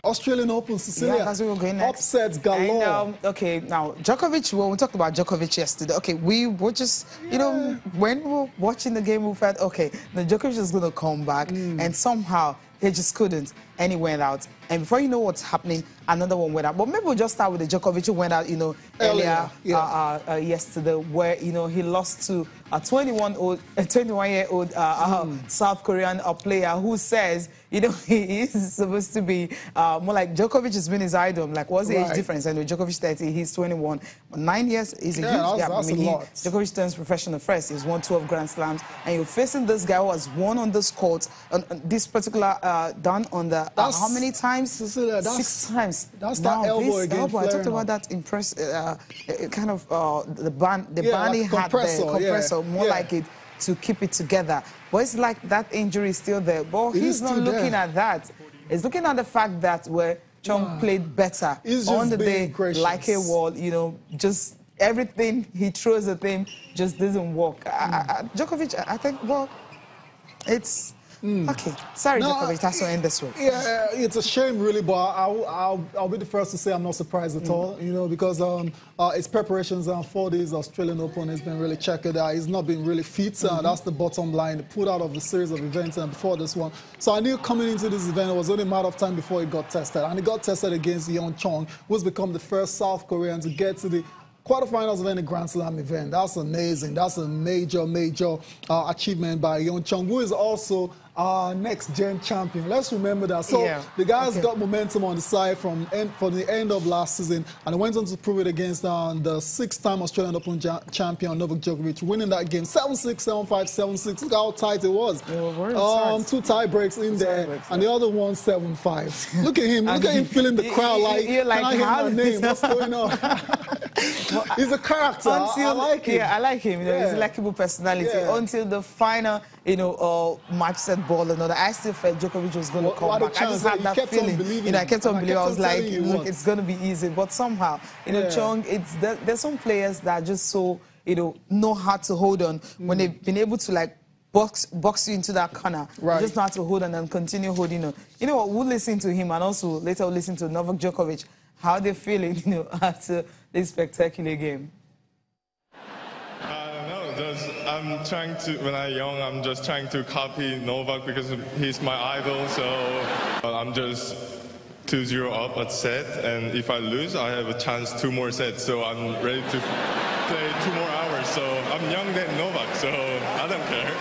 Australian Open, Cecilia. Yeah, that's where we're going next. Upsets galore. And, okay, now, Djokovic, well, we talked about Djokovic yesterday. Okay, we were just, you know, when we were watching the game, we felt, okay, the Djokovic is going to come back, and somehow he just couldn't, and he went out. And before you know what's happening, another one went out. But maybe we'll just start with the Djokovic who went out, you know, earlier yesterday, where, you know, he lost to a 21-year-old South Korean player who says, you know, he is supposed to be more like Djokovic has been his idol. Like, what's the age difference? And with Djokovic 30, he's 21. 9 years is a huge gap. That's a lot. Djokovic turns professional first. He's won 12 Grand Slams. And you're facing this guy who has won on this court, this particular done on the, how many times? Cecilia, 6 times. That's that elbow again. I talked about that kind of the band he had there, compressor, more like it to keep it together. But it's like that injury is still there. But he's not looking at that. He's looking at the fact that where Chung played better on the day, like a wall, you know, just everything he throws at him just doesn't work. Djokovic, I think, well, it's... Okay, sorry, Djokovic, has to end this way. Yeah, it's a shame, really, but I'll be the first to say I'm not surprised at all, you know, because his preparations for this Australian Open has been really checkered out. He's not been really fit. That's the bottom line. He pulled out of the series of events before this one. So I knew coming into this event, it was only a matter of time before he got tested. And he got tested against Chung, who's become the first South Korean to get to the quarterfinals of any Grand Slam event. That's amazing. That's a major achievement by Chung, who is also our next-gen champion. Let's remember that. So the guy's got momentum on the side from the end of last season, and he went on to prove it against the 6-time Australian Open champion Novak Djokovic, winning that game 7-6, 7-5, 7-6. Look how tight it was. 2 tie breaks in there, and the other one 7-5. Look at him. Look at him filling the crowd like, can I hear my name? What's going on? He's a character. I like him. Yeah, I like him. You know, he's a likable personality. Until the final, you know, match set ball and all that, I still felt Djokovic was going to come back. I just had that feeling. You know, I kept on believing. I was like, look, it's going to be easy. But somehow, you know, Chung, there's some players that are just so, you know how to hold on when they've been able to, like, box you into that corner. You just know how to hold on and continue holding on. You know what? We'll listen to him, and also later we'll listen to Novak Djokovic, how they're feeling, you know, after this spectacular game. I don't know. I'm trying to, when I'm young, I'm just trying to copy Novak because he's my idol. So I'm just 2-0 up at set, and if I lose, I have a chance 2 more sets. So I'm ready to play 2 more hours. So I'm younger than Novak, so I don't care.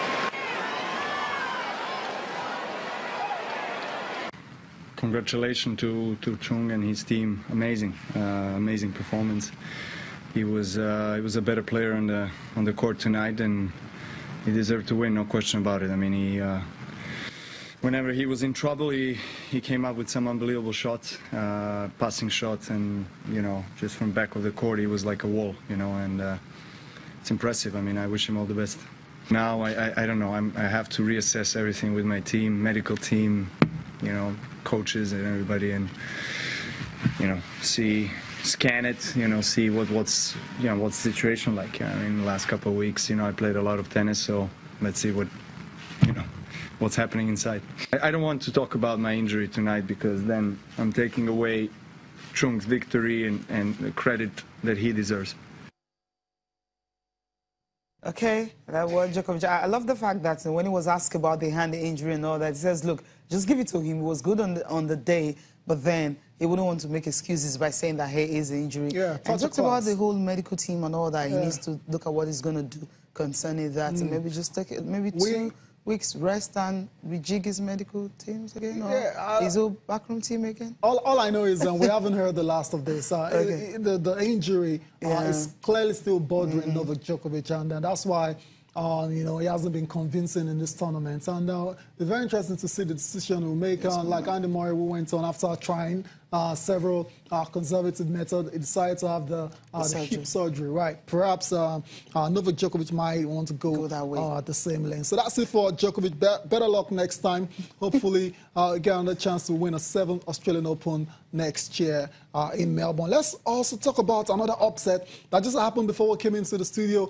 Congratulations to Chung and his team. Amazing, amazing performance. He was a better player on the court tonight, and he deserved to win, no question about it. I mean, whenever he was in trouble, he came up with some unbelievable shots, passing shots, and you know, just from back of the court, he was like a wall, you know, and it's impressive. I mean, I wish him all the best. Now I don't know. I have to reassess everything with my team, medical team, you know, coaches and everybody, and you know, scan it, you know, see what's the situation like. I mean, the last couple of weeks, you know, I played a lot of tennis, so let's see what's happening inside. I don't want to talk about my injury tonight because then I'm taking away Chung's victory and the credit that he deserves. Okay, that was Djokovic. I love the fact that when he was asked about the hand injury and all that, he says, look, just give it to him. He was good on the day, but then he wouldn't want to make excuses by saying that, hey, it's an injury. Yeah, and talked about the whole medical team and all that. He needs to look at what he's going to do concerning that, and maybe just take it, maybe 2 weeks rest and rejig his medical teams again, or his old backroom team again? All I know is we haven't heard the last of this. The injury is clearly still bothering Novak Djokovic, and that's why you know, he hasn't been convincing in this tournament. And it's very interesting to see the decision we'll make. Like Andy Murray, who went on after trying several conservative methods, he decided to have the hip surgery, right? Perhaps Novak Djokovic might want to go that way. The same lane. So that's it for Djokovic. Better luck next time. Hopefully, get another chance to win a 7th Australian Open next year in Melbourne. Let's also talk about another upset that just happened before we came into the studio.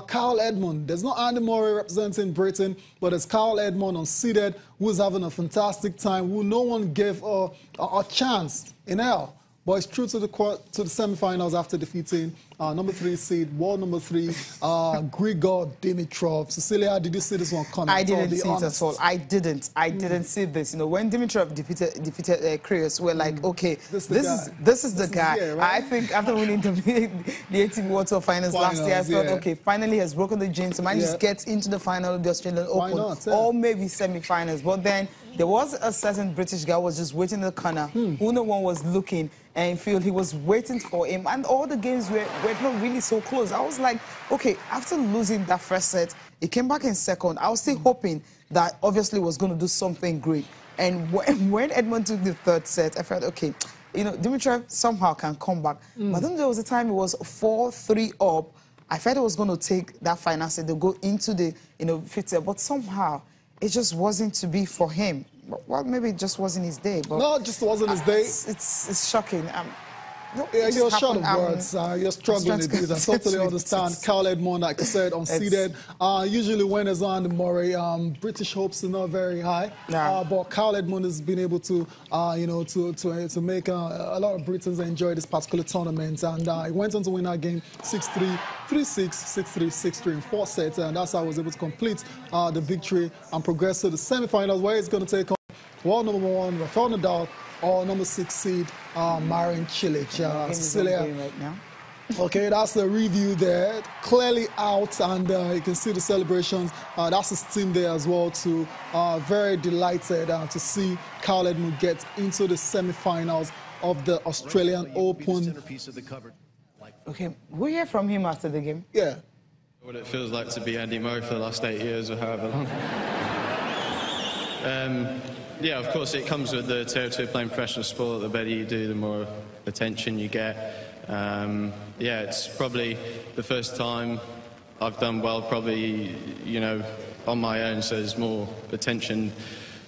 Kyle Edmund. There's no Andy Murray representing Britain, but it's Kyle Edmund unseeded, who's having a fantastic time, who no one gave a chance in hell. But it's true to the semi-finals after defeating number 3 seed, world number 3, Grigor Dimitrov. Cecilia, did you see this one coming? I didn't see it at all. I didn't see this. You know, when Dimitrov defeated Kyrgios, we're like, okay, this is the guy. Year, right? I think after winning the ATP World Tour finals last year, I thought, okay, finally he has broken the jinx. So might just get into the final of the Australian Open, or maybe semi-finals. But then there was a certain British guy who was just waiting in the corner, who no one was looking, and feel he was waiting for him. And all the games were not really so close. I was like, okay, after losing that first set, he came back in second. I was still hoping that obviously was going to do something great. And when Edmund took the third set, I felt, okay, you know, Dimitrov somehow can come back. But then there was a time it was 4-3 up. I felt it was going to take that final set to go into the, fifth set, but somehow it just wasn't to be for him. Well, maybe it just wasn't his day. But no, it just wasn't his day. It's shocking. Yeah, you're short of words. You're struggling with this. I totally understand. Kyle Edmund, like I said, unseeded. Usually when it's on the Murray, British hopes are not very high. But Kyle Edmund has been able to, to make a lot of Britons enjoy this particular tournament. And he went on to win that game 6-3, 3-6, 6-3, 6-3 in 4 sets. And that's how he was able to complete the victory and progress to the semifinals, where he's going to take on world number 1, Rafael Nadal, or number 6 seed, Marin Cilic. Cecilia. Right now. Okay, that's the review there. Clearly out, and you can see the celebrations. That's his team there as well, too. Very delighted to see Kyle Edmund get into the semi-finals of the Australian Open. Okay, we'll hear from him after the game. Yeah. What it feels like to be Andy Murray for the last 8 years or however long. Yeah, of course, it comes with the territory of playing professional sport. The better you do, the more attention you get. Yeah, it's probably the first time I've done well, probably, on my own, so there's more attention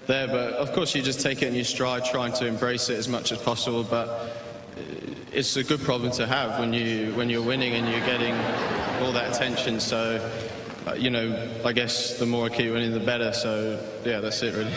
there. But, of course, you just take it in your stride, trying to embrace it as much as possible. But it's a good problem to have when you're winning and you're getting all that attention. So, I guess the more I keep winning, the better. So, yeah, that's it, really.